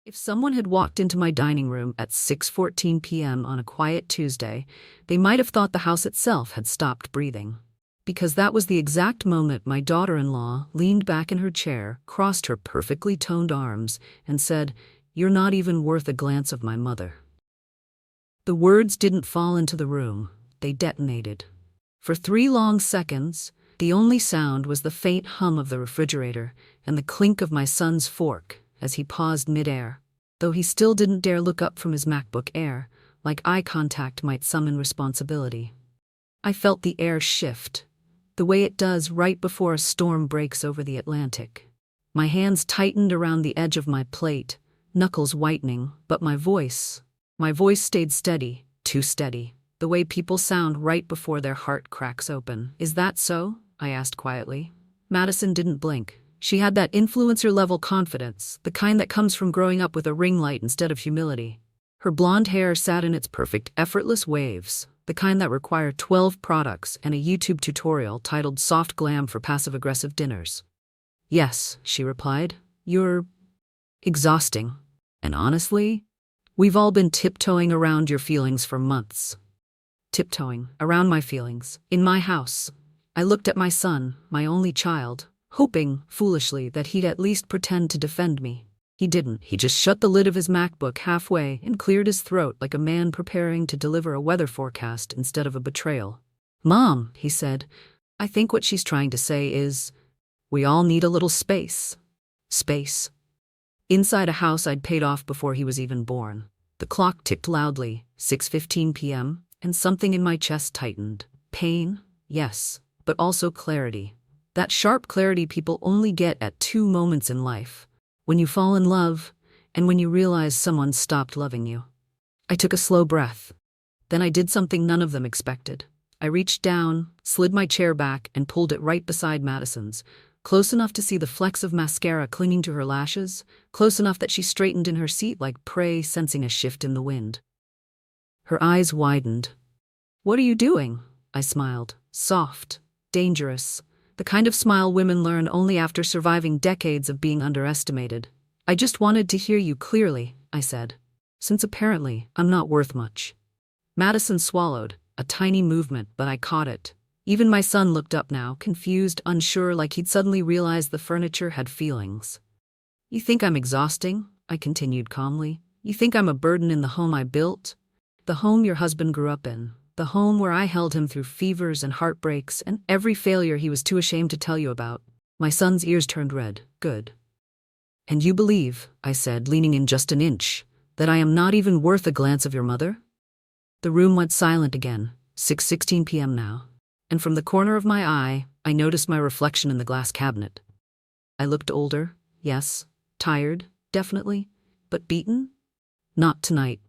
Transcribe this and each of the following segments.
If someone had walked into my dining room at 6:14 p.m. on a quiet Tuesday, they might have thought the house itself had stopped breathing. Because that was the exact moment my daughter-in-law leaned back in her chair, crossed her perfectly toned arms, and said, "You're not even worth a glance of my mother." The words didn't fall into the room, they detonated. For 3 long seconds, the only sound was the faint hum of the refrigerator and the clink of my son's fork as he paused mid-air, though he still didn't dare look up from his MacBook Air, like eye contact might summon responsibility. I felt the air shift, the way it does right before a storm breaks over the Atlantic. My hands tightened around the edge of my plate, knuckles whitening, but my voice stayed steady, too steady, the way people sound right before their heart cracks open. "Is that so?" I asked quietly. Madison didn't blink. She had that influencer-level confidence, the kind that comes from growing up with a ring light instead of humility. Her blonde hair sat in its perfect, effortless waves, the kind that require 12 products and a YouTube tutorial titled "Soft Glam for Passive-Aggressive Dinners." "Yes," she replied, "you're exhausting. And honestly, we've all been tiptoeing around your feelings for months." Tiptoeing around my feelings, in my house. I looked at my son, my only child, hoping, foolishly, that he'd at least pretend to defend me. He didn't. He just shut the lid of his MacBook halfway and cleared his throat like a man preparing to deliver a weather forecast instead of a betrayal. "Mom," he said, "I think what she's trying to say is, we all need a little space." Space. Inside a house I'd paid off before he was even born. The clock ticked loudly, 6:15 p.m., and something in my chest tightened. Pain, yes, but also clarity. That sharp clarity people only get at 2 moments in life. When you fall in love, and when you realize someone stopped loving you. I took a slow breath. Then I did something none of them expected. I reached down, slid my chair back, and pulled it right beside Madison's, close enough to see the flecks of mascara clinging to her lashes, close enough that she straightened in her seat like prey sensing a shift in the wind. Her eyes widened. "What are you doing?" I smiled. Soft, dangerous, the kind of smile women learn only after surviving decades of being underestimated. "I just wanted to hear you clearly," I said, "since apparently I'm not worth much." Madison swallowed, a tiny movement, but I caught it. Even my son looked up now, confused, unsure, like he'd suddenly realized the furniture had feelings. "You think I'm exhausting?" I continued calmly. "You think I'm a burden in the home I built? The home your husband grew up in. The home where I held him through fevers and heartbreaks and every failure he was too ashamed to tell you about." My son's ears turned red. "Good. And you believe," I said, leaning in just an inch, "that I am not even worth a glance of your mother?" The room went silent again, 6:16 p.m. now, and from the corner of my eye, I noticed my reflection in the glass cabinet. I looked older, yes, tired, definitely, but beaten? Not tonight.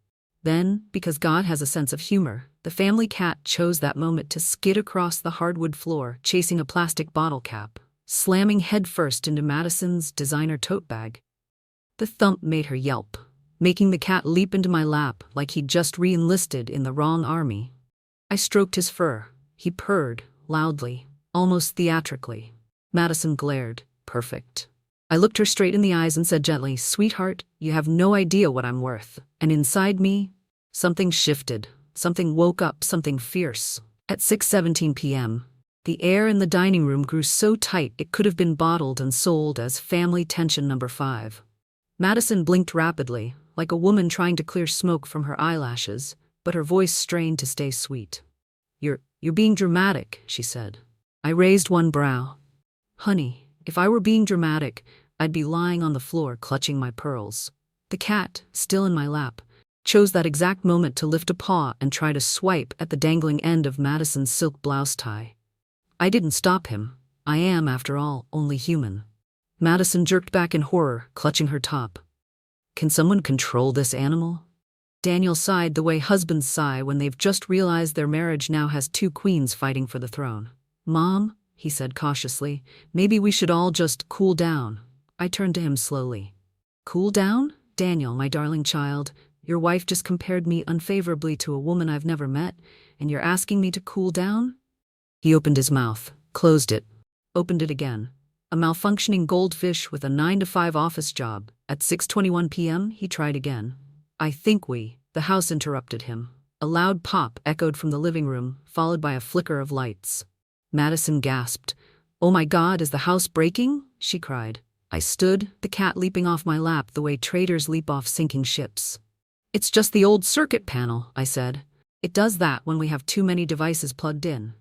Then, because God has a sense of humor, the family cat chose that moment to skid across the hardwood floor, chasing a plastic bottle cap, slamming headfirst into Madison's designer tote bag. The thump made her yelp, making the cat leap into my lap like he'd just re-enlisted in the wrong army. I stroked his fur. He purred, loudly, almost theatrically. Madison glared. Perfect. I looked her straight in the eyes and said gently, "Sweetheart, you have no idea what I'm worth." And inside me, something shifted. Something woke up, something fierce. At 6:17 p.m., the air in the dining room grew so tight it could have been bottled and sold as family tension number 5. Madison blinked rapidly, like a woman trying to clear smoke from her eyelashes, but her voice strained to stay sweet. You're being dramatic," she said. I raised one brow. "Honey, if I were being dramatic, I'd be lying on the floor clutching my pearls." The cat, still in my lap, chose that exact moment to lift a paw and try to swipe at the dangling end of Madison's silk blouse tie. I didn't stop him. I am, after all, only human. Madison jerked back in horror, clutching her top. "Can someone control this animal?" Daniel sighed the way husbands sigh when they've just realized their marriage now has 2 queens fighting for the throne. "Mom," he said cautiously, "maybe we should all just cool down." I turned to him slowly. "Cool down? Daniel, my darling child, your wife just compared me unfavorably to a woman I've never met, and you're asking me to cool down?" He opened his mouth, closed it, opened it again. A malfunctioning goldfish with a 9 to 5 office job. At 6:21 p.m., he tried again. The house interrupted him. A loud pop echoed from the living room, followed by a flicker of lights. Madison gasped. "Oh my God, is the house breaking?" she cried. I stood, the cat leaping off my lap the way traders leap off sinking ships. "It's just the old circuit panel," I said. "It does that when we have too many devices plugged in."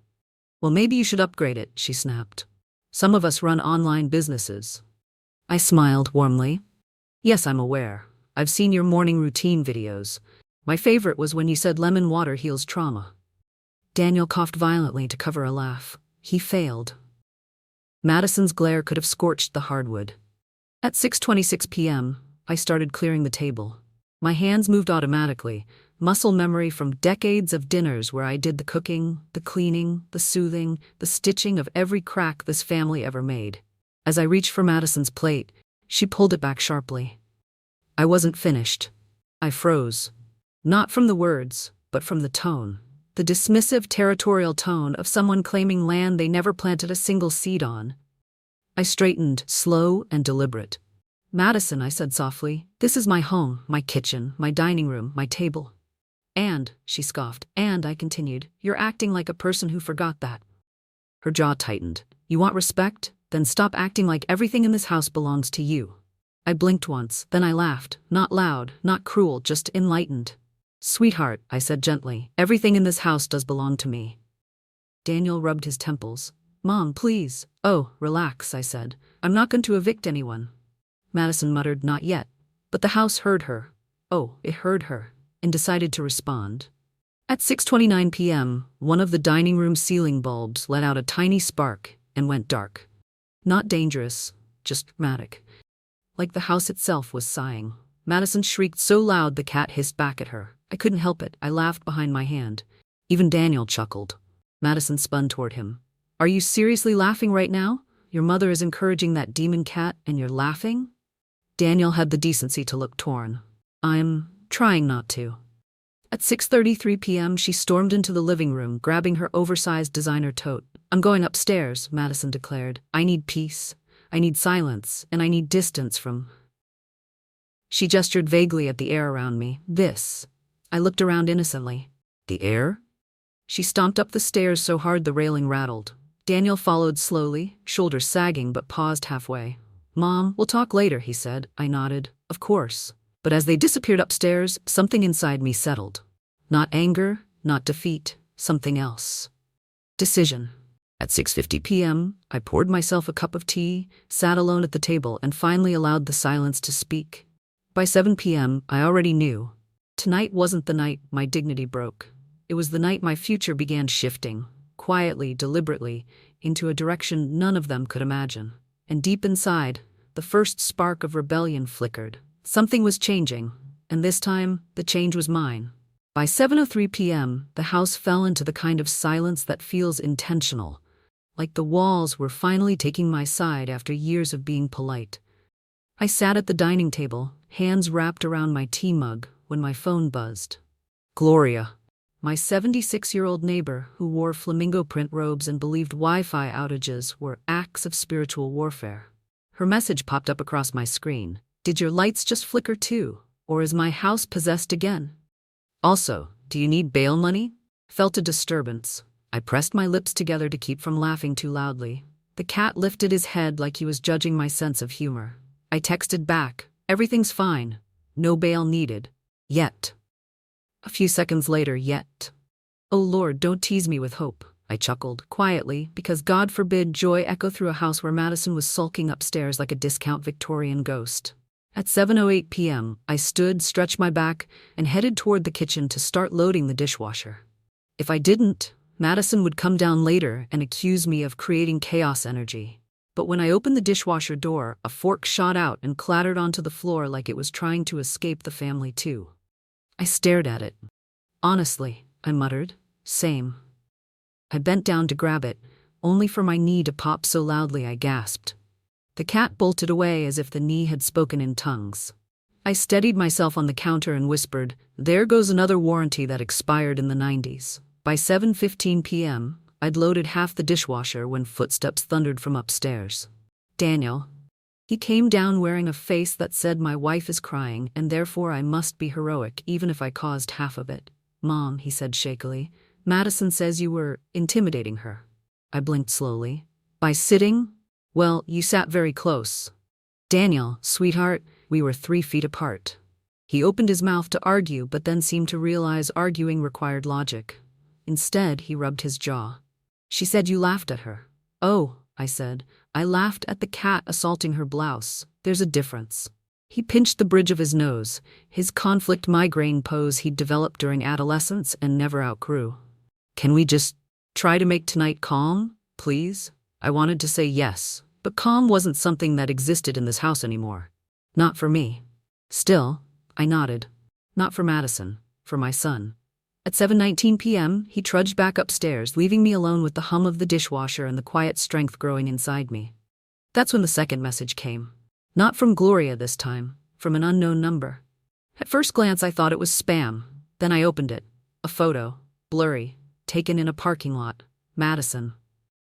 "Well, maybe you should upgrade it," she snapped. "Some of us run online businesses." I smiled warmly. "Yes, I'm aware. I've seen your morning routine videos. My favorite was when you said lemon water heals trauma." Daniel coughed violently to cover a laugh. He failed. Madison's glare could have scorched the hardwood. At 6:26 p.m., I started clearing the table. My hands moved automatically, muscle memory from decades of dinners where I did the cooking, the cleaning, the soothing, the stitching of every crack this family ever made. As I reached for Madison's plate, she pulled it back sharply. I wasn't finished. I froze. Not from the words, but from the tone. The dismissive, territorial tone of someone claiming land they never planted a single seed on. I straightened, slow and deliberate. "Madison," I said softly, "this is my home, my kitchen, my dining room, my table." "And," she scoffed, "and," I continued, "you're acting like a person who forgot that." Her jaw tightened. "You want respect? Then stop acting like everything in this house belongs to you." I blinked once, then I laughed, not loud, not cruel, just enlightened. "Sweetheart," I said gently, "everything in this house does belong to me." Daniel rubbed his temples. "Mom, please." "Oh, relax," I said. "I'm not going to evict anyone." Madison muttered, "Not yet." But the house heard her. Oh, it heard her, and decided to respond. At 6:29 p.m., one of the dining room ceiling bulbs let out a tiny spark and went dark. Not dangerous, just dramatic. Like the house itself was sighing. Madison shrieked so loud the cat hissed back at her. I couldn't help it. I laughed behind my hand. Even Daniel chuckled. Madison spun toward him. "Are you seriously laughing right now? Your mother is encouraging that demon cat and you're laughing?" Daniel had the decency to look torn. "I'm trying not to." At 6:33 p.m., she stormed into the living room, grabbing her oversized designer tote. "I'm going upstairs," Madison declared. "I need peace. I need silence, and I need distance from—" She gestured vaguely at the air around me. "This." I looked around innocently. "The air?" She stomped up the stairs so hard the railing rattled. Daniel followed slowly, shoulders sagging but paused halfway. "Mom, we'll talk later," he said. I nodded. "Of course." But as they disappeared upstairs, something inside me settled. Not anger, not defeat, something else. Decision. At 6:50 p.m., I poured myself a cup of tea, sat alone at the table, and finally allowed the silence to speak. By 7 p.m., I already knew. Tonight wasn't the night my dignity broke. It was the night my future began shifting, quietly, deliberately, into a direction none of them could imagine. And deep inside, the first spark of rebellion flickered. Something was changing, and this time, the change was mine. By 7:03 p.m., the house fell into the kind of silence that feels intentional, like the walls were finally taking my side after years of being polite. I sat at the dining table, hands wrapped around my tea mug, when my phone buzzed. Gloria, my 76-year-old neighbor who wore flamingo print robes and believed Wi-Fi outages were acts of spiritual warfare. Her message popped up across my screen. "Did your lights just flicker too? Or is my house possessed again? Also, do you need bail money?" Felt a disturbance. I pressed my lips together to keep from laughing too loudly. The cat lifted his head like he was judging my sense of humor. I texted back, "Everything's fine. No bail needed. Yet." A few seconds later, yet. "Oh Lord, don't tease me with hope," I chuckled, quietly, because God forbid joy echo through a house where Madison was sulking upstairs like a discount Victorian ghost. At 7:08 p.m., I stood, stretched my back, and headed toward the kitchen to start loading the dishwasher. If I didn't, Madison would come down later and accuse me of creating chaos energy. But when I opened the dishwasher door, a fork shot out and clattered onto the floor like it was trying to escape the family too. I stared at it. "Honestly," I muttered, "same." I bent down to grab it, only for my knee to pop so loudly I gasped. The cat bolted away as if the knee had spoken in tongues. I steadied myself on the counter and whispered, "There goes another warranty that expired in the 90s. By 7:15 p.m., I'd loaded half the dishwasher when footsteps thundered from upstairs. Daniel. He came down wearing a face that said my wife is crying and therefore I must be heroic even if I caused half of it. Mom, he said shakily, Madison says you were intimidating her. I blinked slowly. By sitting? Well, you sat very close. Daniel, sweetheart, we were 3 feet apart. He opened his mouth to argue but then seemed to realize arguing required logic. Instead, he rubbed his jaw. She said you laughed at her. Oh, I said. I laughed at the cat assaulting her blouse. There's a difference. He pinched the bridge of his nose, his conflict migraine pose he'd developed during adolescence and never outgrew. Can we just try to make tonight calm, please? I wanted to say yes, but calm wasn't something that existed in this house anymore. Not for me. Still, I nodded. Not for Madison, for my son. At 7:19 p.m., he trudged back upstairs, leaving me alone with the hum of the dishwasher and the quiet strength growing inside me. That's when the second message came. Not from Gloria this time, from an unknown number. At first glance, I thought it was spam. Then I opened it. A photo, blurry, taken in a parking lot. Madison.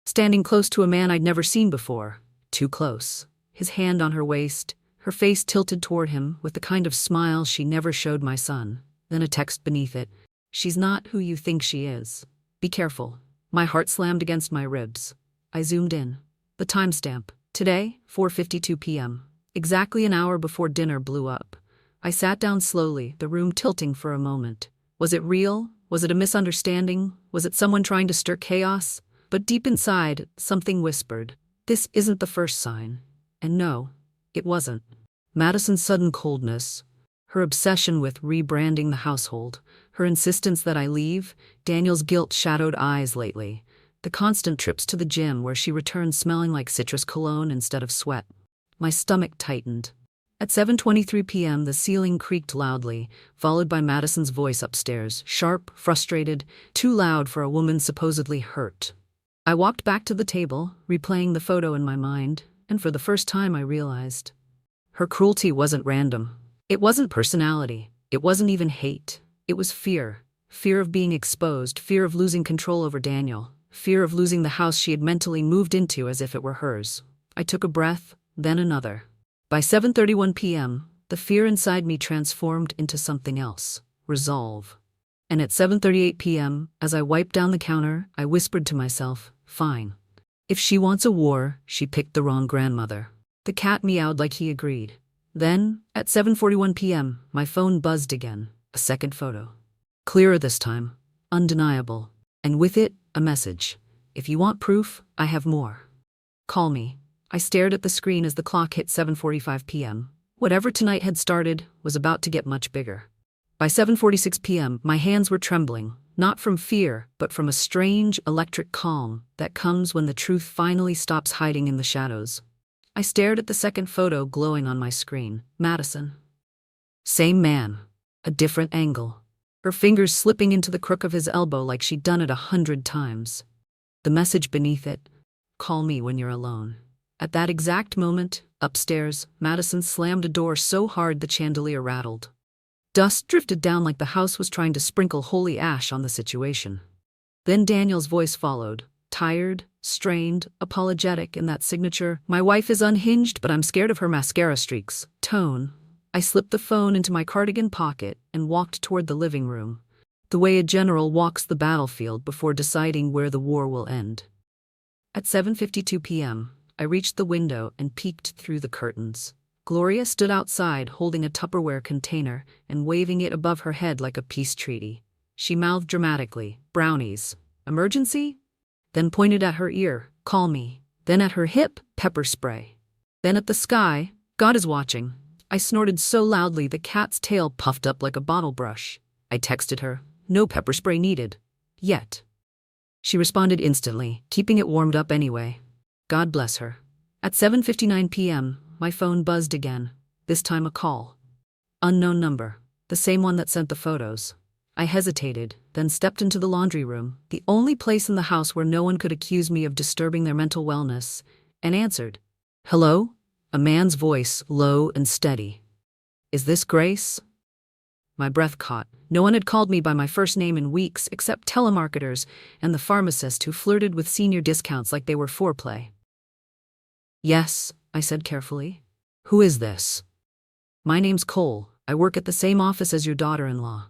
Standing close to a man I'd never seen before. Too close. His hand on her waist, her face tilted toward him with the kind of smile she never showed my son. Then a text beneath it. She's not who you think she is. Be careful. My heart slammed against my ribs. I zoomed in. The timestamp. Today, 4:52 p.m. Exactly an hour before dinner blew up. I sat down slowly, the room tilting for a moment. Was it real? Was it a misunderstanding? Was it someone trying to stir chaos? But deep inside, something whispered, this isn't the first sign. And no, it wasn't. Madison's sudden coldness, her obsession with rebranding the household, her insistence that I leave, Daniel's guilt-shadowed eyes lately, the constant trips to the gym where she returned smelling like citrus cologne instead of sweat. My stomach tightened. At 7:23 p.m., the ceiling creaked loudly, followed by Madison's voice upstairs, sharp, frustrated, too loud for a woman supposedly hurt. I walked back to the table, replaying the photo in my mind, and for the first time I realized. Her cruelty wasn't random. It wasn't personality. It wasn't even hate. It was fear. Fear of being exposed, fear of losing control over Daniel, fear of losing the house she had mentally moved into as if it were hers. I took a breath, then another. By 7:31 p.m., the fear inside me transformed into something else, resolve. And at 7:38 p.m., as I wiped down the counter, I whispered to myself, fine. If she wants a war, she picked the wrong grandmother. The cat meowed like he agreed. Then, at 7:41 p.m., my phone buzzed again, a second photo. Clearer this time, undeniable. And with it, a message. If you want proof, I have more. Call me. I stared at the screen as the clock hit 7:45 p.m. Whatever tonight had started was about to get much bigger. By 7:46 p.m., my hands were trembling, not from fear, but from a strange, electric calm that comes when the truth finally stops hiding in the shadows. I stared at the second photo glowing on my screen. Madison. Same man. A different angle. Her fingers slipping into the crook of his elbow like she'd done it 100 times. The message beneath it. Call me when you're alone. At that exact moment, upstairs, Madison slammed a door so hard the chandelier rattled. Dust drifted down like the house was trying to sprinkle holy ash on the situation. Then Daniel's voice followed, tired, strained, apologetic in that signature, my wife is unhinged but I'm scared of her mascara streaks, tone. I slipped the phone into my cardigan pocket and walked toward the living room, the way a general walks the battlefield before deciding where the war will end. At 7:52 p.m., I reached the window and peeked through the curtains. Gloria stood outside holding a Tupperware container and waving it above her head like a peace treaty. She mouthed dramatically, brownies. Emergency? Then pointed at her ear, call me. Then at her hip, pepper spray. Then at the sky, God is watching. I snorted so loudly the cat's tail puffed up like a bottle brush. I texted her, no pepper spray needed. Yet. She responded instantly, keeping it warmed up anyway. God bless her. At 7:59 p.m., my phone buzzed again, this time a call. Unknown number, the same one that sent the photos. I hesitated, then stepped into the laundry room, the only place in the house where no one could accuse me of disturbing their mental wellness, and answered. Hello? A man's voice, low and steady. Is this Grace? My breath caught. No one had called me by my first name in weeks except telemarketers and the pharmacist who flirted with senior discounts like they were foreplay. Yes, I said carefully. Who is this? My name's Cole. I work at the same office as your daughter-in-law.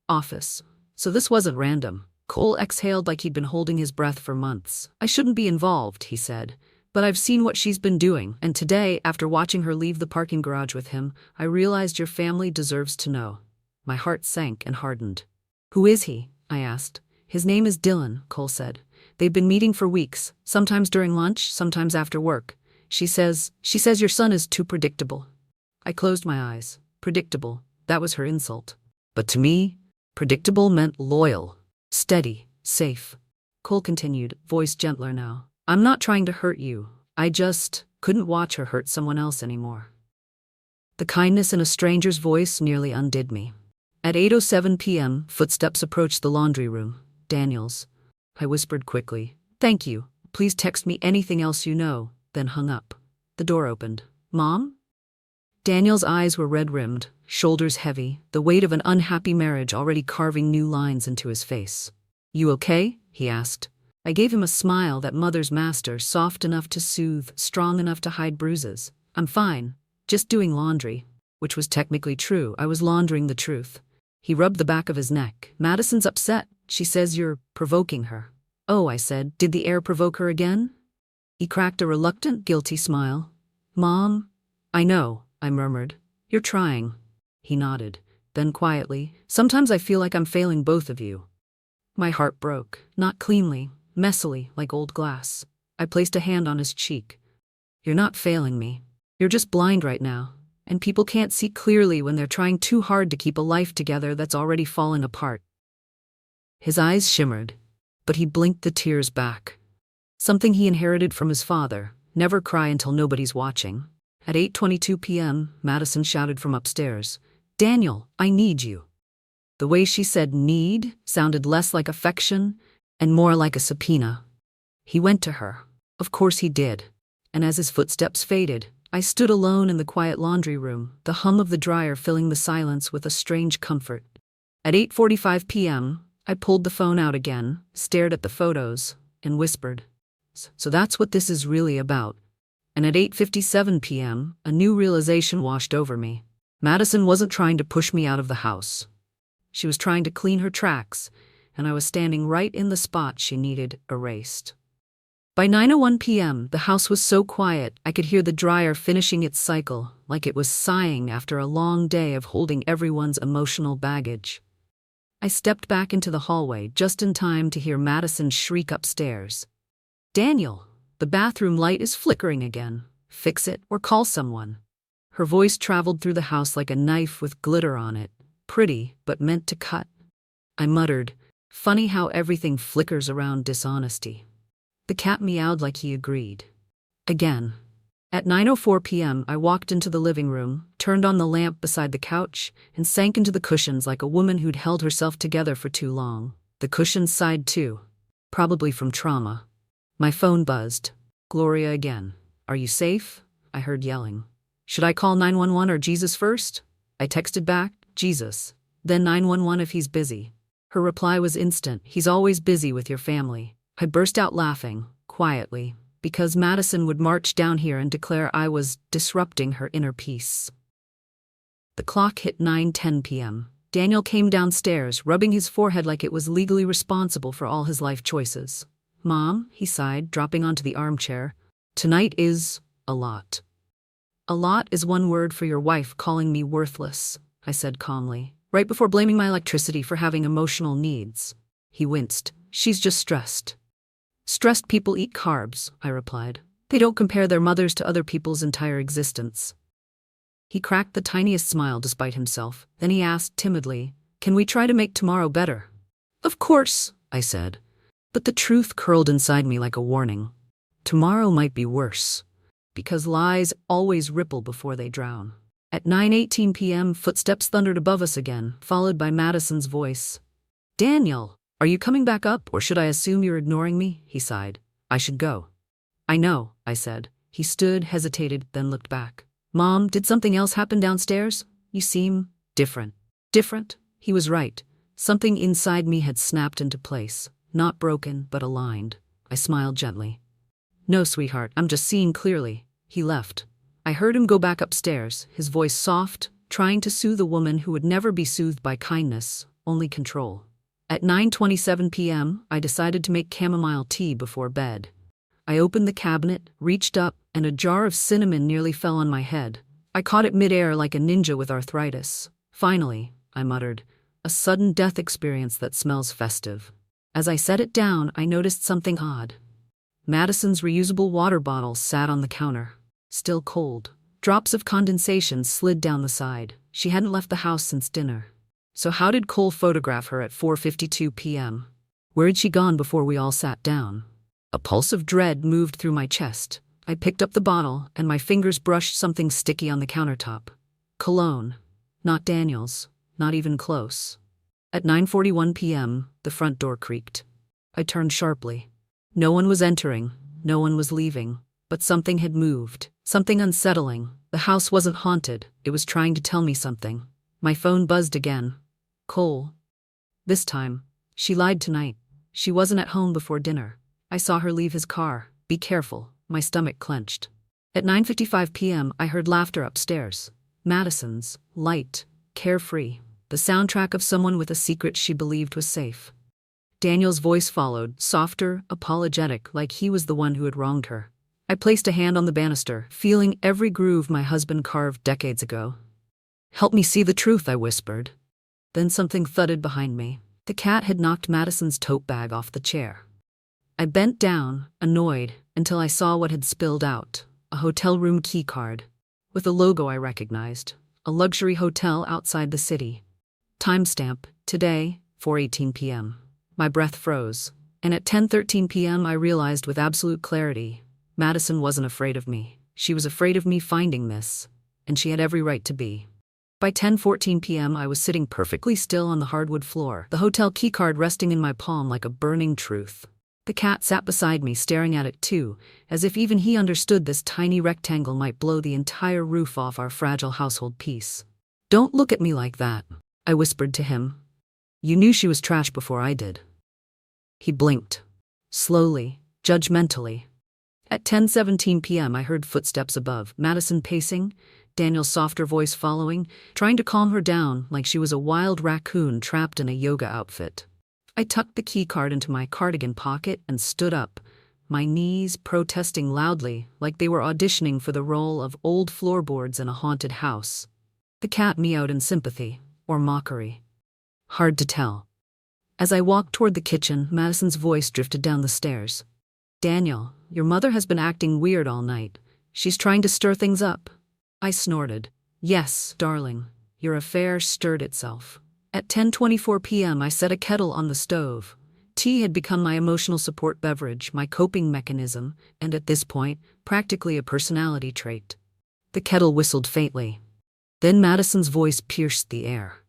Office. So this wasn't random. Cole exhaled like he'd been holding his breath for months. I shouldn't be involved, he said. But I've seen what she's been doing, and today, after watching her leave the parking garage with him, I realized your family deserves to know. My heart sank and hardened. Who is he? I asked. His name is Dylan, Cole said. They've been meeting for weeks, sometimes during lunch, sometimes after work. She says your son is too predictable. I closed my eyes. Predictable. That was her insult. But to me, predictable meant loyal, steady, safe. Cole continued, voice gentler now. I'm not trying to hurt you. I just couldn't watch her hurt someone else anymore. The kindness in a stranger's voice nearly undid me. At 8:07 p.m., footsteps approached the laundry room. Daniel's. I whispered quickly, thank you. Please text me anything else you know, then hung up. The door opened. Mom? Daniel's eyes were red-rimmed, shoulders heavy, the weight of an unhappy marriage already carving new lines into his face. You okay? He asked. I gave him a smile that mother's master, soft enough to soothe, strong enough to hide bruises. I'm fine. Just doing laundry. Which was technically true. I was laundering the truth. He rubbed the back of his neck. Madison's upset. She says you're provoking her. Oh, I said. Did the air provoke her again? He cracked a reluctant, guilty smile. Mom? I know, I murmured. You're trying. He nodded. Then quietly, sometimes I feel like I'm failing both of you. My heart broke. Not cleanly. Messily, like old glass. I placed a hand on his cheek. You're not failing me. You're just blind right now. And people can't see clearly when they're trying too hard to keep a life together that's already falling apart. His eyes shimmered, but he blinked the tears back. Something he inherited from his father, never cry until nobody's watching. At 8:22 p.m., Madison shouted from upstairs, Daniel, I need you. The way she said need sounded less like affection and more like a subpoena. He went to her. Of course he did. And as his footsteps faded, I stood alone in the quiet laundry room, the hum of the dryer filling the silence with a strange comfort. At 8:45 p.m., I pulled the phone out again, stared at the photos, and whispered, So that's what this is really about. And at 8:57 p.m., a new realization washed over me. Madison wasn't trying to push me out of the house. She was trying to clean her tracks, and I was standing right in the spot she needed erased. By 9:01 p.m., the house was so quiet I could hear the dryer finishing its cycle, like it was sighing after a long day of holding everyone's emotional baggage. I stepped back into the hallway just in time to hear Madison shriek upstairs. Daniel, the bathroom light is flickering again. Fix it or call someone. Her voice traveled through the house like a knife with glitter on it, pretty but meant to cut. I muttered, funny how everything flickers around dishonesty. The cat meowed like he agreed. Again. At 9:04 p.m., I walked into the living room, turned on the lamp beside the couch, and sank into the cushions like a woman who'd held herself together for too long. The cushions sighed too, probably from trauma. My phone buzzed. Gloria again. Are you safe? I heard yelling. Should I call 911 or Jesus first? I texted back, Jesus. Then 911 if he's busy. Her reply was instant. He's always busy with your family. I burst out laughing, quietly, because Madison would march down here and declare I was disrupting her inner peace. The clock hit 9:10 p.m. Daniel came downstairs, rubbing his forehead like it was legally responsible for all his life choices. Mom, he sighed, dropping onto the armchair, tonight is a lot. A lot is one word for your wife calling me worthless, I said calmly, right before blaming my electricity for having emotional needs. He winced. She's just stressed. Stressed people eat carbs, I replied. They don't compare their mothers to other people's entire existence. He cracked the tiniest smile despite himself. Then he asked timidly, Can we try to make tomorrow better? Of course, I said. But the truth curled inside me like a warning. Tomorrow might be worse. Because lies always ripple before they drown. At 9:18 p.m., footsteps thundered above us again, followed by Madison's voice. Daniel! Are you coming back up, or should I assume you're ignoring me? He sighed. I should go. I know, I said. He stood, hesitated, then looked back. Mom, did something else happen downstairs? You seem different. Different? He was right. Something inside me had snapped into place. Not broken, but aligned. I smiled gently. No, sweetheart, I'm just seeing clearly. He left. I heard him go back upstairs, his voice soft, trying to soothe a woman who would never be soothed by kindness, only control. At 9:27 p.m., I decided to make chamomile tea before bed. I opened the cabinet, reached up, and a jar of cinnamon nearly fell on my head. I caught it midair like a ninja with arthritis. Finally, I muttered, a sudden death experience that smells festive. As I set it down, I noticed something odd. Madison's reusable water bottle sat on the counter, still cold. Drops of condensation slid down the side. She hadn't left the house since dinner. So how did Cole photograph her at 4:52 p.m.? Where had she gone before we all sat down? A pulse of dread moved through my chest. I picked up the bottle, and my fingers brushed something sticky on the countertop. Cologne. Not Daniel's. Not even close. At 9:41 p.m., the front door creaked. I turned sharply. No one was entering. No one was leaving. But something had moved. Something unsettling. The house wasn't haunted. It was trying to tell me something. My phone buzzed again. Cole. This time. She lied tonight. She wasn't at home before dinner. I saw her leave his car. Be careful. My stomach clenched. At 9:55 p.m., I heard laughter upstairs. Madison's. Light. Carefree. The soundtrack of someone with a secret she believed was safe. Daniel's voice followed, softer, apologetic, like he was the one who had wronged her. I placed a hand on the banister, feeling every groove my husband carved decades ago. Help me see the truth, I whispered. Then something thudded behind me. The cat had knocked Madison's tote bag off the chair. I bent down, annoyed, until I saw what had spilled out. A hotel room key card. With a logo I recognized. A luxury hotel outside the city. Timestamp, today, 4:18 p.m. My breath froze, and at 10:13 p.m. I realized with absolute clarity, Madison wasn't afraid of me. She was afraid of me finding this, and she had every right to be. By 10:14 p.m. I was sitting perfectly still on the hardwood floor, the hotel keycard resting in my palm like a burning truth. The cat sat beside me staring at it too, as if even he understood this tiny rectangle might blow the entire roof off our fragile household peace. Don't look at me like that, I whispered to him. You knew she was trash before I did. He blinked. Slowly, judgmentally. At 10:17 p.m. I heard footsteps above, Madison pacing, Daniel's softer voice following, trying to calm her down like she was a wild raccoon trapped in a yoga outfit. I tucked the keycard into my cardigan pocket and stood up, my knees protesting loudly like they were auditioning for the role of old floorboards in a haunted house. The cat meowed in sympathy, or mockery. Hard to tell. As I walked toward the kitchen, Madison's voice drifted down the stairs. Daniel, your mother has been acting weird all night. She's trying to stir things up. I snorted. Yes, darling. Your affair stirred itself. At 10:24 p.m. I set a kettle on the stove. Tea had become my emotional support beverage, my coping mechanism, and at this point, practically a personality trait. The kettle whistled faintly. Then Madison's voice pierced the air.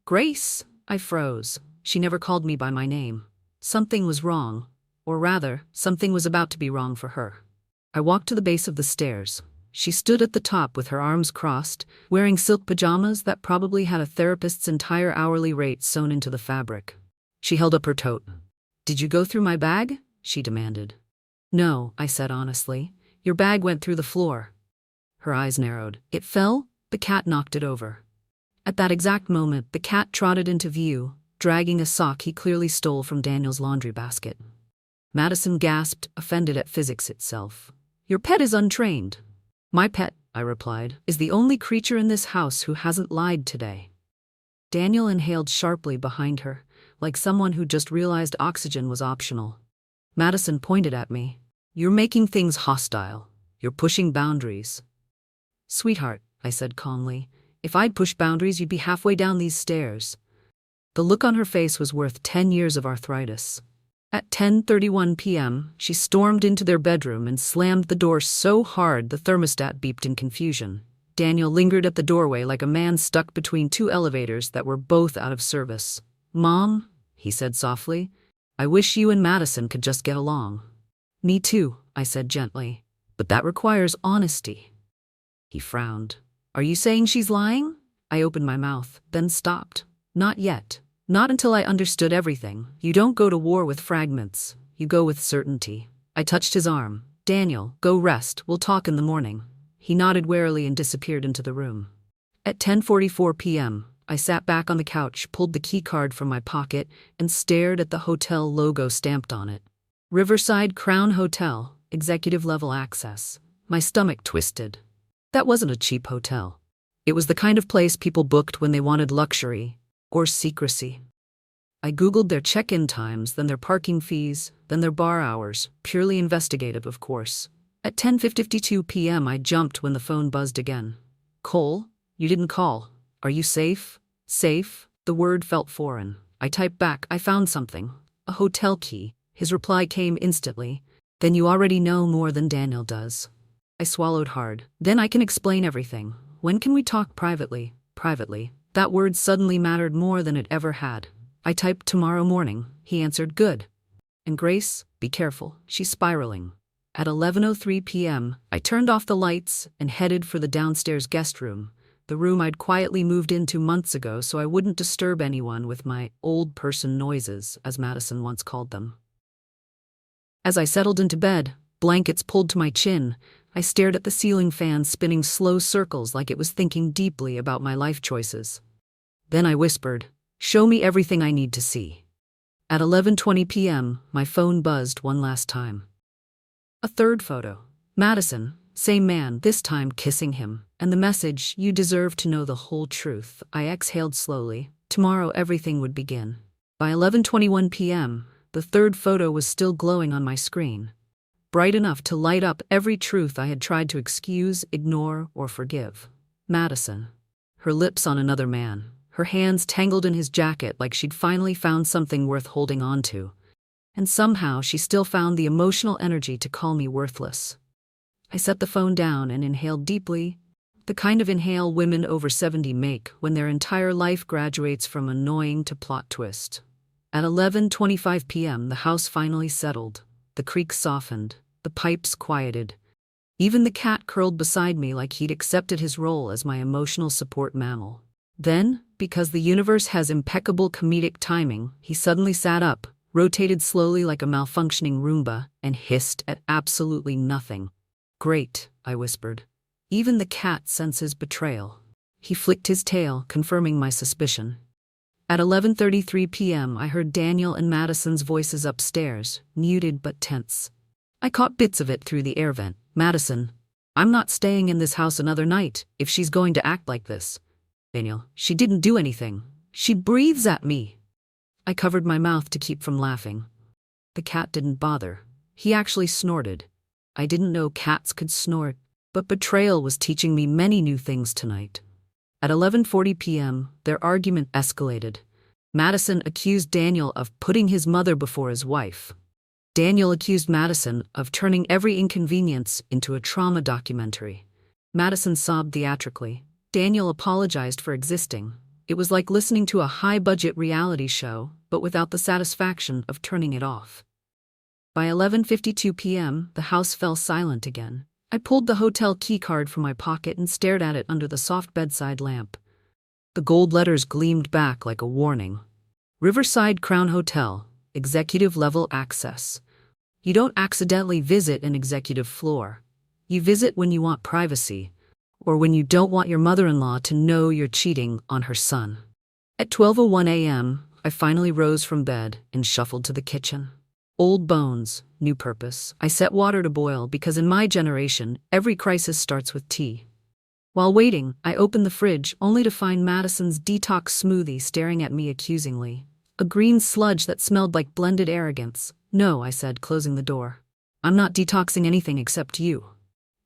Grace! I froze. She never called me by my name. Something was wrong. Or rather, something was about to be wrong for her. I walked to the base of the stairs. She stood at the top with her arms crossed, wearing silk pajamas that probably had a therapist's entire hourly rate sewn into the fabric. She held up her tote. Did you go through my bag? She demanded. No, I said honestly. Your bag went through the floor. Her eyes narrowed. It fell? The cat knocked it over. At that exact moment, the cat trotted into view, dragging a sock he clearly stole from Daniel's laundry basket. Madison gasped, offended at physics itself. Your pet is untrained. My pet, I replied, is the only creature in this house who hasn't lied today. Daniel inhaled sharply behind her, like someone who just realized oxygen was optional. Madison pointed at me. You're making things hostile. You're pushing boundaries. Sweetheart, I said calmly, if I'd pushed boundaries, you'd be halfway down these stairs. The look on her face was worth 10 years of arthritis. At 10:31 p.m., she stormed into their bedroom and slammed the door so hard the thermostat beeped in confusion. Daniel lingered at the doorway like a man stuck between two elevators that were both out of service. Mom, he said softly, I wish you and Madison could just get along. Me too, I said gently, but that requires honesty. He frowned. Are you saying she's lying? I opened my mouth, then stopped. Not yet. Not until I understood everything. You don't go to war with fragments. You go with certainty. I touched his arm. Daniel, go rest, we'll talk in the morning. He nodded warily and disappeared into the room. At 10:44 p.m., I sat back on the couch, pulled the keycard from my pocket, and stared at the hotel logo stamped on it. Riverside Crown Hotel, executive level access. My stomach twisted. That wasn't a cheap hotel. It was the kind of place people booked when they wanted luxury or secrecy. I Googled their check-in times, then their parking fees, then their bar hours, purely investigative, of course. At 10:52 p.m., I jumped when the phone buzzed again. Cole, you didn't call. Are you safe? Safe? The word felt foreign. I typed back, I found something. A hotel key. His reply came instantly. Then you already know more than Daniel does. I swallowed hard. Then I can explain everything. When can we talk privately? Privately. That word suddenly mattered more than it ever had. I typed tomorrow morning. He answered, good. And Grace, be careful. She's spiraling. At 11:03 p.m., I turned off the lights and headed for the downstairs guest room, the room I'd quietly moved into months ago so I wouldn't disturb anyone with my old person noises, as Madison once called them. As I settled into bed, blankets pulled to my chin, I stared at the ceiling fan spinning slow circles like it was thinking deeply about my life choices. Then I whispered, show me everything I need to see. At 11:20 p.m., my phone buzzed one last time. A third photo. Madison, same man, this time kissing him, and the message, you deserve to know the whole truth. I exhaled slowly. Tomorrow everything would begin. By 11:21 p.m., the third photo was still glowing on my screen, bright enough to light up every truth I had tried to excuse, ignore, or forgive. Madison. Her lips on another man, her hands tangled in his jacket like she'd finally found something worth holding on to. And somehow she still found the emotional energy to call me worthless. I set the phone down and inhaled deeply, the kind of inhale women over 70 make when their entire life graduates from annoying to plot twist. At 11:25 p.m., the house finally settled. The creak softened, the pipes quieted. Even the cat curled beside me like he'd accepted his role as my emotional support mammal. Then, because the universe has impeccable comedic timing, he suddenly sat up, rotated slowly like a malfunctioning Roomba, and hissed at absolutely nothing. Great, I whispered. Even the cat senses betrayal. He flicked his tail, confirming my suspicion. At 11:33 p.m., I heard Daniel and Madison's voices upstairs, muted but tense. I caught bits of it through the air vent. Madison, I'm not staying in this house another night if she's going to act like this. Daniel, she didn't do anything. She breathes at me. I covered my mouth to keep from laughing. The cat didn't bother. He actually snorted. I didn't know cats could snort, but betrayal was teaching me many new things tonight. At 11:40 p.m., their argument escalated. Madison accused Daniel of putting his mother before his wife. Daniel accused Madison of turning every inconvenience into a trauma documentary. Madison sobbed theatrically. Daniel apologized for existing. It was like listening to a high-budget reality show, but without the satisfaction of turning it off. By 11:52 p.m., the house fell silent again. I pulled the hotel keycard from my pocket and stared at it under the soft bedside lamp. The gold letters gleamed back like a warning. Riverside Crown Hotel, executive level access. You don't accidentally visit an executive floor. You visit when you want privacy, or when you don't want your mother-in-law to know you're cheating on her son. At 12:01 a.m., I finally rose from bed and shuffled to the kitchen. Old bones, new purpose. I set water to boil because in my generation, every crisis starts with tea. While waiting, I opened the fridge only to find Madison's detox smoothie staring at me accusingly. A green sludge that smelled like blended arrogance. No, I said, closing the door. I'm not detoxing anything except you.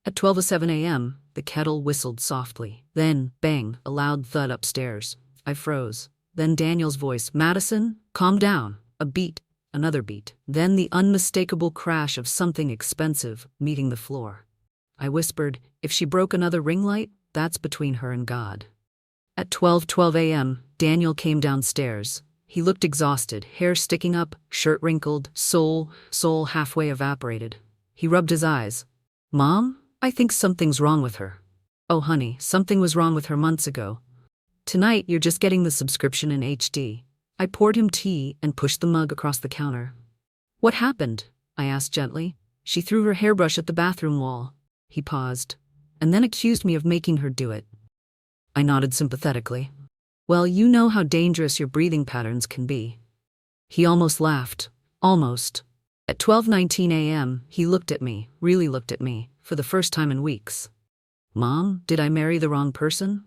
At 12:07 a.m., the kettle whistled softly. Then, bang, a loud thud upstairs. I froze. Then Daniel's voice, Madison, calm down. A beat. Another beat. Then the unmistakable crash of something expensive meeting the floor. I whispered, if she broke another ring light, that's between her and God. At 12:12 a.m., Daniel came downstairs. He looked exhausted, hair sticking up, shirt wrinkled, soul halfway evaporated. He rubbed his eyes. Mom, I think something's wrong with her. Oh honey, something was wrong with her months ago. Tonight you're just getting the subscription in HD. I poured him tea and pushed the mug across the counter. What happened? I asked gently. She threw her hairbrush at the bathroom wall. He paused, and then accused me of making her do it. I nodded sympathetically. Well, you know how dangerous your breathing patterns can be. He almost laughed. Almost. At 12:19 a.m., he looked at me, really looked at me, for the first time in weeks. Mom, did I marry the wrong person?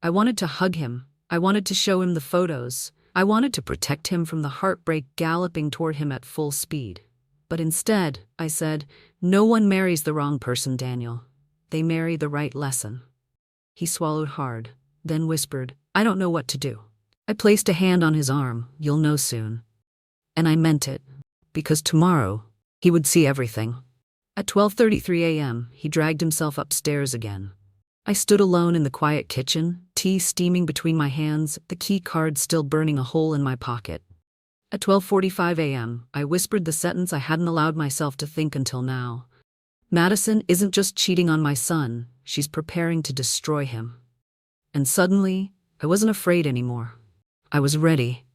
I wanted to hug him. I wanted to show him the photos. I wanted to protect him from the heartbreak galloping toward him at full speed. But instead, I said, no one marries the wrong person, Daniel. They marry the right lesson. He swallowed hard, then whispered, I don't know what to do. I placed a hand on his arm. You'll know soon. And I meant it. Because tomorrow, he would see everything. At 12:33 a.m., he dragged himself upstairs again. I stood alone in the quiet kitchen, tea steaming between my hands, the key card still burning a hole in my pocket. At 12:45 a.m., I whispered the sentence I hadn't allowed myself to think until now. Madison isn't just cheating on my son, she's preparing to destroy him. And suddenly, I wasn't afraid anymore. I was ready.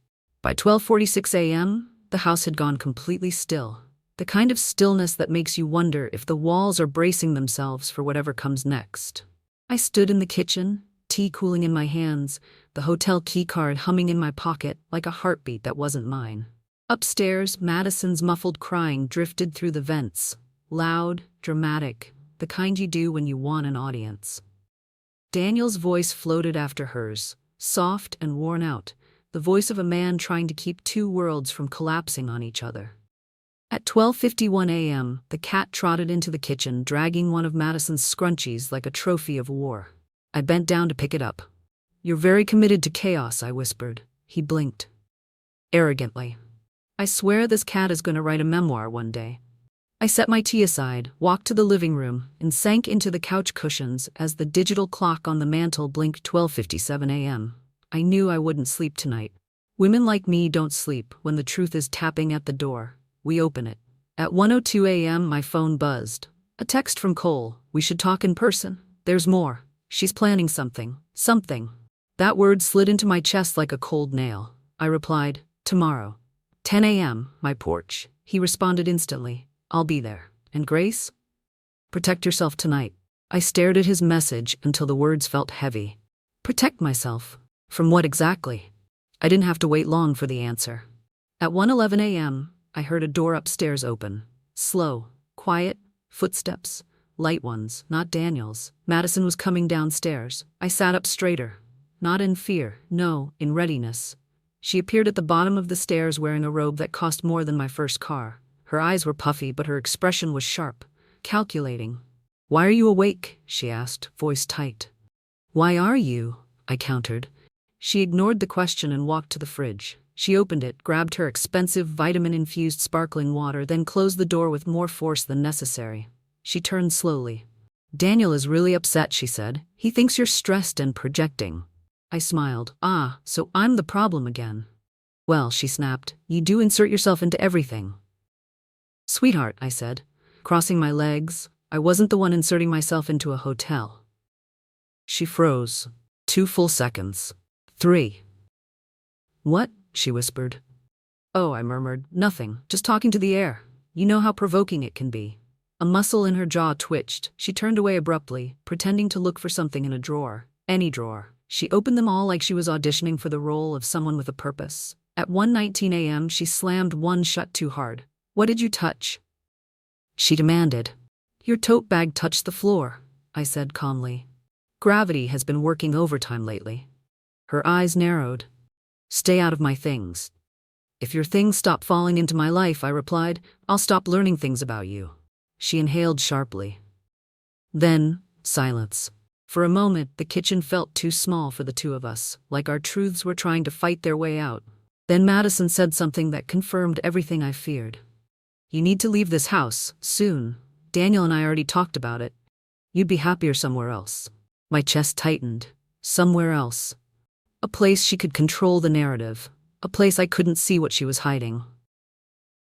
By 12:46 a.m., the house had gone completely still. The kind of stillness that makes you wonder if the walls are bracing themselves for whatever comes next. I stood in the kitchen, tea cooling in my hands, the hotel keycard humming in my pocket like a heartbeat that wasn't mine. Upstairs, Madison's muffled crying drifted through the vents. Loud, dramatic, the kind you do when you want an audience. Daniel's voice floated after hers, soft and worn out, the voice of a man trying to keep two worlds from collapsing on each other. At 12:51 a.m., the cat trotted into the kitchen, dragging one of Madison's scrunchies like a trophy of war. I bent down to pick it up. You're very committed to chaos, I whispered. He blinked. Arrogantly. I swear this cat is going to write a memoir one day. I set my tea aside, walked to the living room, and sank into the couch cushions as the digital clock on the mantel blinked 12:57 a.m. I knew I wouldn't sleep tonight. Women like me don't sleep when the truth is tapping at the door. We open it. At 1:02 a.m. my phone buzzed. A text from Cole. We should talk in person. There's more. She's planning something. Something. That word slid into my chest like a cold nail. I replied, tomorrow. 10 a.m., my porch. He responded instantly. I'll be there. And Grace? Protect yourself tonight. I stared at his message until the words felt heavy. Protect myself. From what exactly? I didn't have to wait long for the answer. At 1:11 a.m., I heard a door upstairs open. Slow, quiet, footsteps, light ones, not Daniel's. Madison was coming downstairs. I sat up straighter. Not in fear, no, in readiness. She appeared at the bottom of the stairs wearing a robe that cost more than my first car. Her eyes were puffy, but her expression was sharp, calculating. Why are you awake? She asked, voice tight. Why are you? I countered. She ignored the question and walked to the fridge. She opened it, grabbed her expensive vitamin-infused sparkling water, then closed the door with more force than necessary. She turned slowly. Daniel is really upset, she said. He thinks you're stressed and projecting. I smiled. Ah, so I'm the problem again. Well, she snapped, you do insert yourself into everything. Sweetheart, I said, crossing my legs. I wasn't the one inserting myself into a hotel. She froze. 2 full seconds. 3. What? She whispered. Oh, I murmured. Nothing. Just talking to the air. You know how provoking it can be. A muscle in her jaw twitched. She turned away abruptly, pretending to look for something in a drawer. Any drawer. She opened them all like she was auditioning for the role of someone with a purpose. At 1:19 a.m., she slammed one shut too hard. What did you touch? She demanded. Your tote bag touched the floor, I said calmly. Gravity has been working overtime lately. Her eyes narrowed. Stay out of my things. If your things stop falling into my life, I replied, I'll stop learning things about you. She inhaled sharply. Then, silence. For a moment, the kitchen felt too small for the two of us, like our truths were trying to fight their way out. Then Madison said something that confirmed everything I feared. You need to leave this house, soon. Daniel and I already talked about it. You'd be happier somewhere else. My chest tightened. Somewhere else. A place she could control the narrative. A place I couldn't see what she was hiding.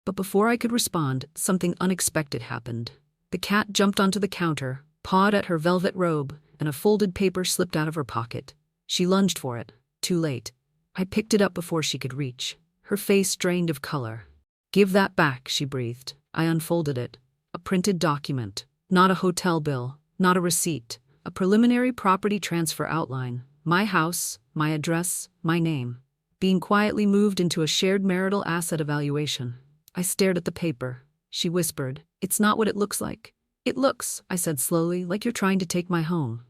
But before I could respond, something unexpected happened. The cat jumped onto the counter, pawed at her velvet robe, and a folded paper slipped out of her pocket. She lunged for it. Too late. I picked it up before she could reach. Her face drained of color. Give that back, she breathed. I unfolded it. A printed document. Not a hotel bill. Not a receipt. A preliminary property transfer outline. My house, my address, my name. Being quietly moved into a shared marital asset evaluation. I stared at the paper. She whispered, "It's not what it looks like." "It looks," I said slowly, "like you're trying to take my home."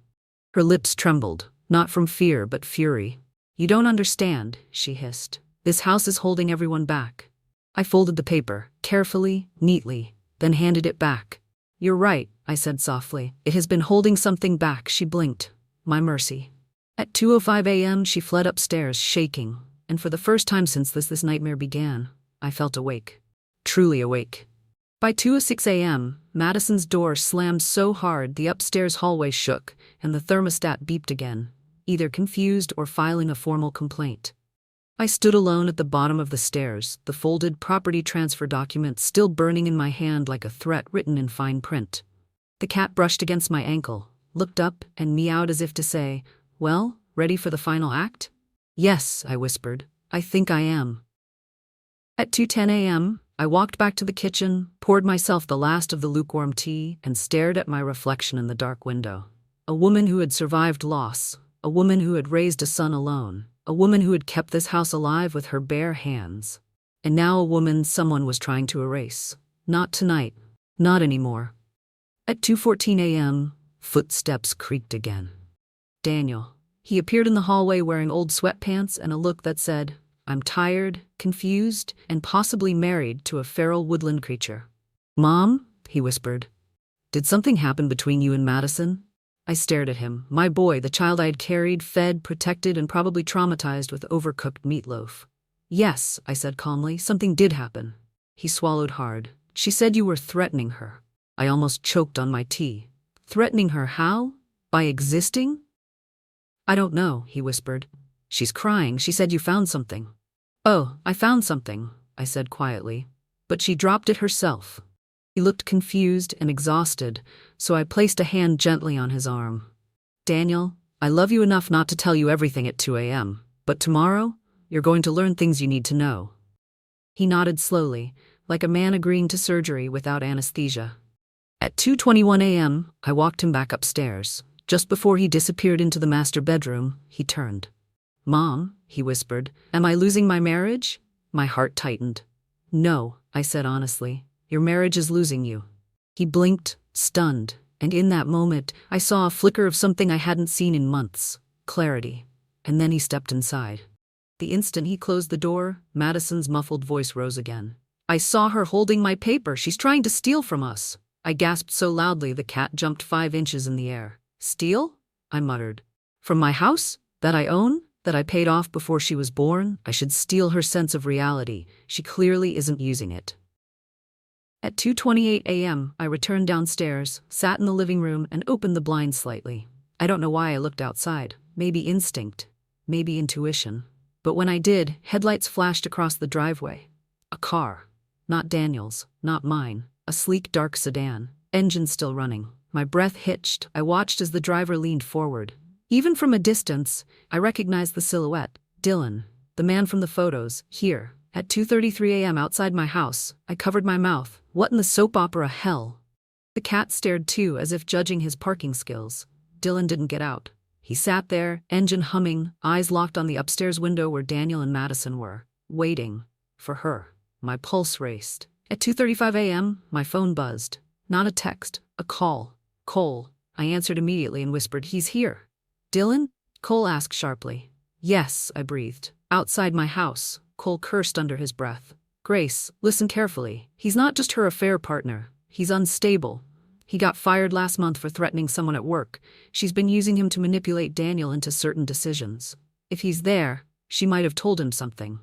Her lips trembled, not from fear but fury. "You don't understand," she hissed. "This house is holding everyone back." I folded the paper, carefully, neatly, then handed it back. "You're right," I said softly. "It has been holding something back." She blinked. My mercy. At 2:05 a.m. she fled upstairs, shaking, and for the first time since this nightmare began, I felt awake. Truly awake. By 2:06 a.m., Madison's door slammed so hard the upstairs hallway shook, and the thermostat beeped again, either confused or filing a formal complaint. I stood alone at the bottom of the stairs, the folded property transfer document still burning in my hand like a threat written in fine print. The cat brushed against my ankle, looked up, and meowed as if to say, "Well, ready for the final act?" "Yes," I whispered. "I think I am." At 2:10 a.m., I walked back to the kitchen, poured myself the last of the lukewarm tea, and stared at my reflection in the dark window. A woman who had survived loss, a woman who had raised a son alone, a woman who had kept this house alive with her bare hands. And now a woman someone was trying to erase. Not tonight. Not anymore. At 2:14 a.m., footsteps creaked again. Daniel. He appeared in the hallway wearing old sweatpants and a look that said, "I'm tired, confused, and possibly married to a feral woodland creature." "Mom," he whispered. "Did something happen between you and Madison?" I stared at him. My boy, the child I had carried, fed, protected, and probably traumatized with overcooked meatloaf. "Yes," I said calmly, "something did happen." He swallowed hard. "She said you were threatening her." I almost choked on my tea. "Threatening her how? By existing?" "I don't know," he whispered. "She's crying. She said you found something." "Oh, I found something," I said quietly. "But she dropped it herself." He looked confused and exhausted, so I placed a hand gently on his arm. "Daniel, I love you enough not to tell you everything at 2 a.m., but tomorrow, you're going to learn things you need to know." He nodded slowly, like a man agreeing to surgery without anesthesia. At 2:21 a.m., I walked him back upstairs. Just before he disappeared into the master bedroom, he turned. "Mom," he whispered, "am I losing my marriage?" My heart tightened. "No," I said honestly. "Your marriage is losing you." He blinked, stunned, and in that moment, I saw a flicker of something I hadn't seen in months. Clarity. And then he stepped inside. The instant he closed the door, Madison's muffled voice rose again. "I saw her holding my paper. She's trying to steal from us." I gasped so loudly the cat jumped 5 inches in the air. "Steal?" I muttered. "From my house? That I own? That I paid off before she was born? I should steal her sense of reality. She clearly isn't using it." At 2:28 a.m., I returned downstairs, sat in the living room, and opened the blinds slightly. I don't know why I looked outside. Maybe instinct. Maybe intuition. But when I did, headlights flashed across the driveway. A car. Not Daniel's. Not mine. A sleek dark sedan. Engine still running. My breath hitched. I watched as the driver leaned forward. Even from a distance, I recognized the silhouette. Dylan. The man from the photos. Here. At 2:33 a.m. outside my house, I covered my mouth. What in the soap opera hell? The cat stared too, as if judging his parking skills. Dylan didn't get out. He sat there, engine humming, eyes locked on the upstairs window where Daniel and Madison were, waiting for her. My pulse raced. At 2:35 a.m., my phone buzzed. Not a text, a call. "Cole." I answered immediately and whispered, "He's here." "Dylan?" Cole asked sharply. "Yes," I breathed. "Outside my house." Cole cursed under his breath. "Grace, listen carefully. He's not just her affair partner. He's unstable. He got fired last month for threatening someone at work. She's been using him to manipulate Daniel into certain decisions. If he's there, she might have told him something."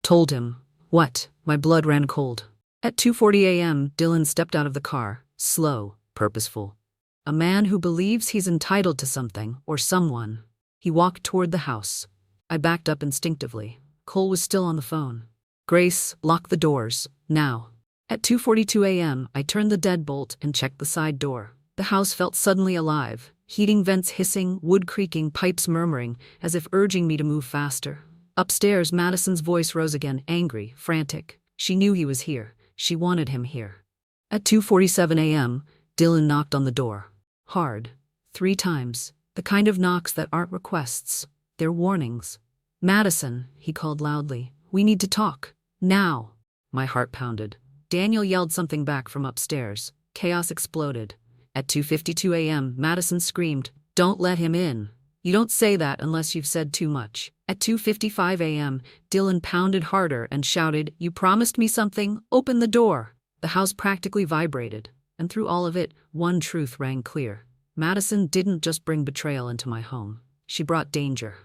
"Told him? What?" My blood ran cold. At 2:40 a.m., Dylan stepped out of the car, slow, purposeful. A man who believes he's entitled to something or someone. He walked toward the house. I backed up instinctively. Cole was still on the phone. "Grace, lock the doors, now." At 2:42 a.m., I turned the deadbolt and checked the side door. The house felt suddenly alive, heating vents hissing, wood creaking, pipes murmuring, as if urging me to move faster. Upstairs, Madison's voice rose again, angry, frantic. She knew he was here. She wanted him here. At 2:47 a.m., Dylan knocked on the door. Hard. 3 times. The kind of knocks that aren't requests. They're warnings. "Madison," he called loudly. "We need to talk. Now." My heart pounded. Daniel yelled something back from upstairs. Chaos exploded. At 2:52 a.m., Madison screamed, "Don't let him in. You don't say that unless you've said too much." At 2:55 a.m., Dylan pounded harder and shouted, "You promised me something. Open the door." The house practically vibrated, and through all of it, one truth rang clear. Madison didn't just bring betrayal into my home. She brought danger.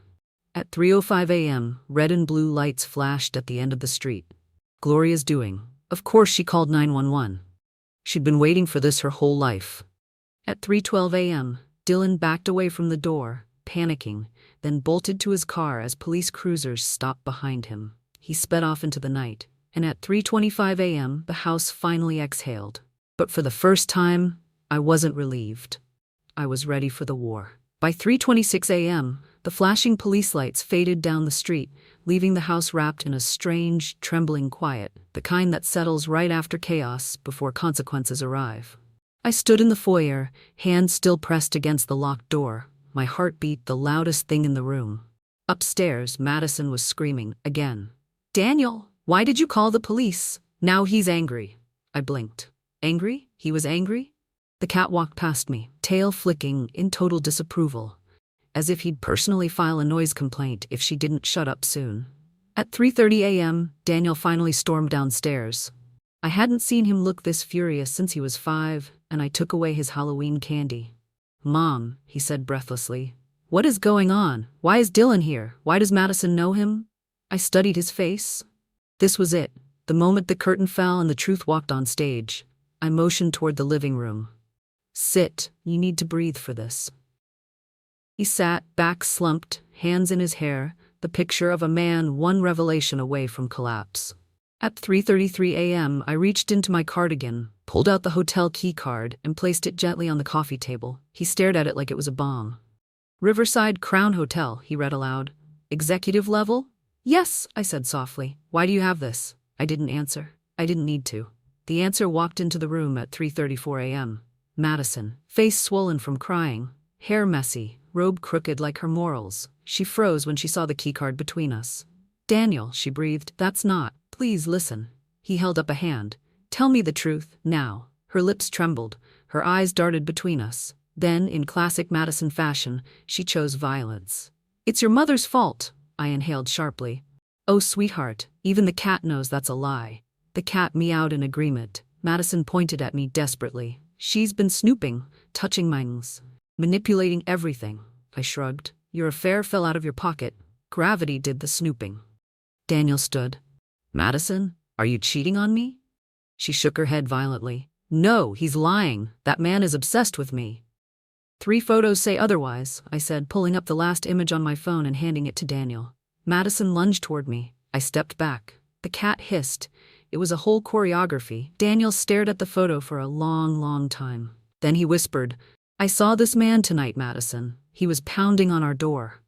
At 3:05 a.m., red and blue lights flashed at the end of the street. Gloria's doing. Of course she called 911. She'd been waiting for this her whole life. At 3:12 a.m., Dylan backed away from the door, panicking, then bolted to his car as police cruisers stopped behind him. He sped off into the night, and at 3:25 a.m., the house finally exhaled. But for the first time, I wasn't relieved. I was ready for the war. By 3:26 a.m., the flashing police lights faded down the street, leaving the house wrapped in a strange, trembling quiet, the kind that settles right after chaos before consequences arrive. I stood in the foyer, hands still pressed against the locked door, my heart beat the loudest thing in the room. Upstairs, Madison was screaming again. "Daniel, why did you call the police?" Now he's angry. I blinked. Angry? He was angry? The cat walked past me, tail flicking in total disapproval, as if he'd personally file a noise complaint if she didn't shut up soon. At 3:30 a.m., Daniel finally stormed downstairs. I hadn't seen him look this furious since he was 5, and I took away his Halloween candy. "Mom," he said breathlessly, "what is going on? Why is Dylan here? Why does Madison know him?" I studied his face. This was it, the moment the curtain fell and the truth walked on stage. I motioned toward the living room. "Sit, you need to breathe for this." He sat, back slumped, hands in his hair, the picture of a man one revelation away from collapse. At 3:33 a.m., I reached into my cardigan, pulled out the hotel key card, and placed it gently on the coffee table. He stared at it like it was a bomb. "Riverside Crown Hotel," he read aloud. "Executive level?" "Yes," I said softly. "Why do you have this?" I didn't answer. I didn't need to. The answer walked into the room at 3:34 a.m. Madison, face swollen from crying, hair messy, robe crooked like her morals. She froze when she saw the keycard between us. "Daniel," she breathed, "that's not. Please listen." He held up a hand. "Tell me the truth, now." Her lips trembled. Her eyes darted between us. Then, in classic Madison fashion, she chose violence. "It's your mother's fault," I inhaled sharply. "Oh, sweetheart, even the cat knows that's a lie." The cat meowed in agreement. Madison pointed at me desperately. "She's been snooping, touching mines, manipulating everything." I shrugged. "Your affair fell out of your pocket. Gravity did the snooping." Daniel stood. "Madison, are you cheating on me?" She shook her head violently. "No, he's lying. That man is obsessed with me." 3 photos say otherwise," I said, pulling up the last image on my phone and handing it to Daniel. Madison lunged toward me. I stepped back. The cat hissed. It was a whole choreography. Daniel stared at the photo for a long, long time. Then he whispered, "I saw this man tonight, Madison. He was pounding on our door."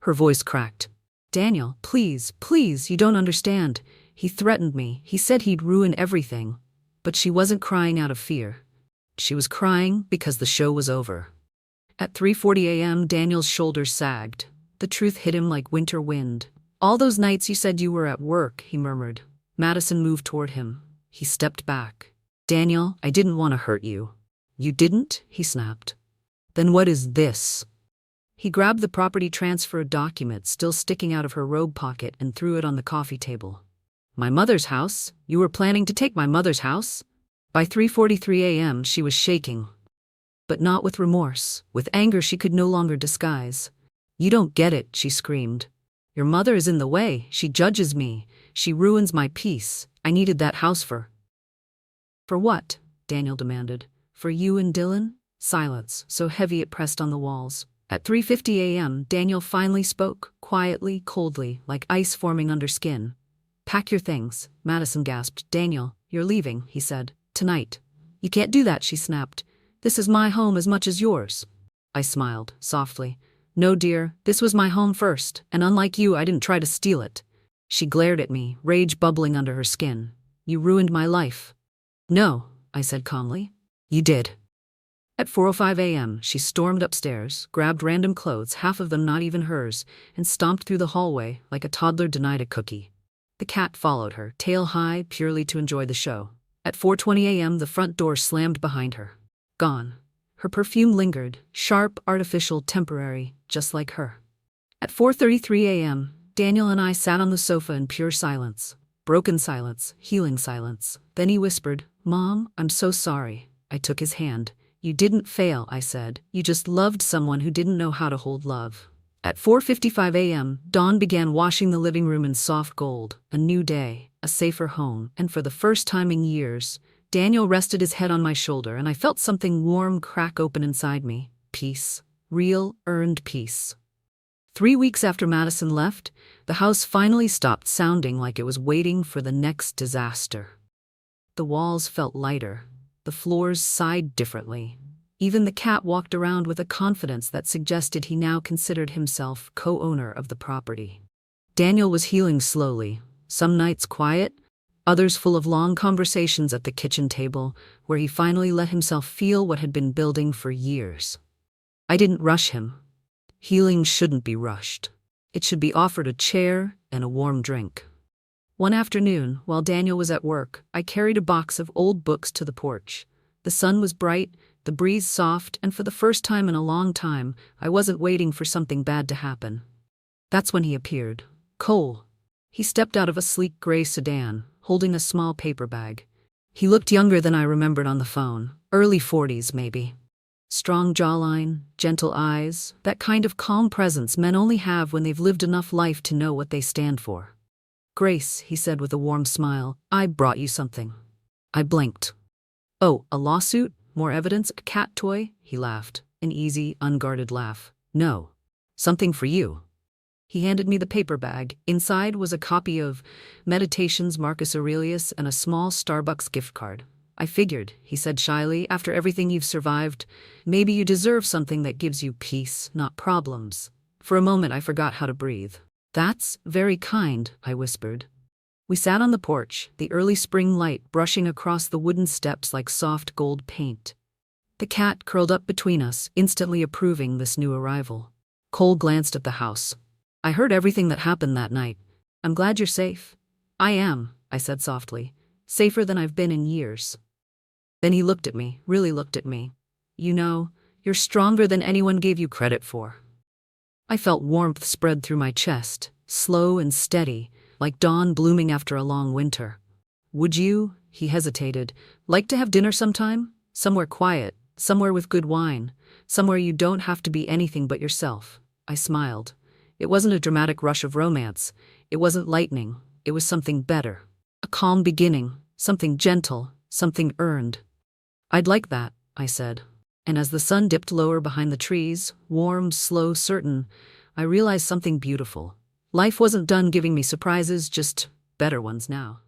Her voice cracked. "Daniel, please, please, you don't understand. He threatened me. He said he'd ruin everything." But she wasn't crying out of fear. She was crying because the show was over. At 3:40 a.m., Daniel's shoulders sagged. The truth hit him like winter wind. "All those nights you said you were at work," he murmured. Madison moved toward him. He stepped back. "Daniel, I didn't want to hurt you." "You didn't?" he snapped. "Then what is this?" He grabbed the property transfer document still sticking out of her robe pocket and threw it on the coffee table. "My mother's house? You were planning to take my mother's house?" By 3:43 a.m., she was shaking. But not with remorse, with anger she could no longer disguise. "You don't get it," she screamed. "Your mother is in the way. She judges me. She ruins my peace. I needed that house for..." "For what?" Daniel demanded. "For you and Dylan?" Silence, so heavy it pressed on the walls. At 3:50 a.m., Daniel finally spoke, quietly, coldly, like ice forming under skin. "Pack your things," Madison gasped. "Daniel, you're leaving," he said. "Tonight." "You can't do that," she snapped. "This is my home as much as yours." I smiled, softly. "No, dear, this was my home first, and unlike you, I didn't try to steal it." She glared at me, rage bubbling under her skin. "You ruined my life." "No," I said calmly. You did. At 4:05 a.m., she stormed upstairs, grabbed random clothes, half of them not even hers, and stomped through the hallway like a toddler denied a cookie. The cat followed her, tail high, purely to enjoy the show. At 4:20 a.m., the front door slammed behind her. Gone. Her perfume lingered, sharp, artificial, temporary, just like her. At 4:33 a.m., Daniel and I sat on the sofa in pure silence. Broken silence, healing silence. Then he whispered, "Mom, I'm so sorry." I took his hand. "You didn't fail," I said. "You just loved someone who didn't know how to hold love." At 4:55 a.m., dawn began washing the living room in soft gold. A new day, a safer home, and for the first time in years, Daniel rested his head on my shoulder and I felt something warm crack open inside me. Peace. Real, earned peace. 3 weeks after Madison left, the house finally stopped sounding like it was waiting for the next disaster. The walls felt lighter. The floors sighed differently. Even the cat walked around with a confidence that suggested he now considered himself co-owner of the property. Daniel was healing slowly, some nights quiet, others full of long conversations at the kitchen table, where he finally let himself feel what had been building for years. I didn't rush him. Healing shouldn't be rushed. It should be offered a chair and a warm drink. One afternoon, while Daniel was at work, I carried a box of old books to the porch. The sun was bright, the breeze soft, and for the first time in a long time, I wasn't waiting for something bad to happen. That's when he appeared. Cole. He stepped out of a sleek gray sedan, holding a small paper bag. He looked younger than I remembered on the phone, early 40s maybe. Strong jawline, gentle eyes, that kind of calm presence men only have when they've lived enough life to know what they stand for. "Grace," he said with a warm smile, "I brought you something." I blinked. "Oh, a lawsuit? More evidence? A cat toy?" He laughed, an easy, unguarded laugh. "No. Something for you." He handed me the paper bag. Inside was a copy of Meditations, Marcus Aurelius, and a small Starbucks gift card. "I figured," he said shyly, "after everything you've survived, maybe you deserve something that gives you peace, not problems." For a moment I forgot how to breathe. "That's very kind," I whispered. We sat on the porch, the early spring light brushing across the wooden steps like soft gold paint. The cat curled up between us, instantly approving this new arrival. Cole glanced at the house. "I heard everything that happened that night. I'm glad you're safe." "I am," I said softly. "Safer than I've been in years." Then he looked at me, really looked at me. "You know, you're stronger than anyone gave you credit for." I felt warmth spread through my chest, slow and steady, like dawn blooming after a long winter. "Would you," he hesitated, "like to have dinner sometime? Somewhere quiet, somewhere with good wine, somewhere you don't have to be anything but yourself." I smiled. It wasn't a dramatic rush of romance. It wasn't lightning. It was something better. A calm beginning, something gentle, something earned. "I'd like that," I said. And as the sun dipped lower behind the trees, warm, slow, certain, I realized something beautiful. Life wasn't done giving me surprises, just better ones now.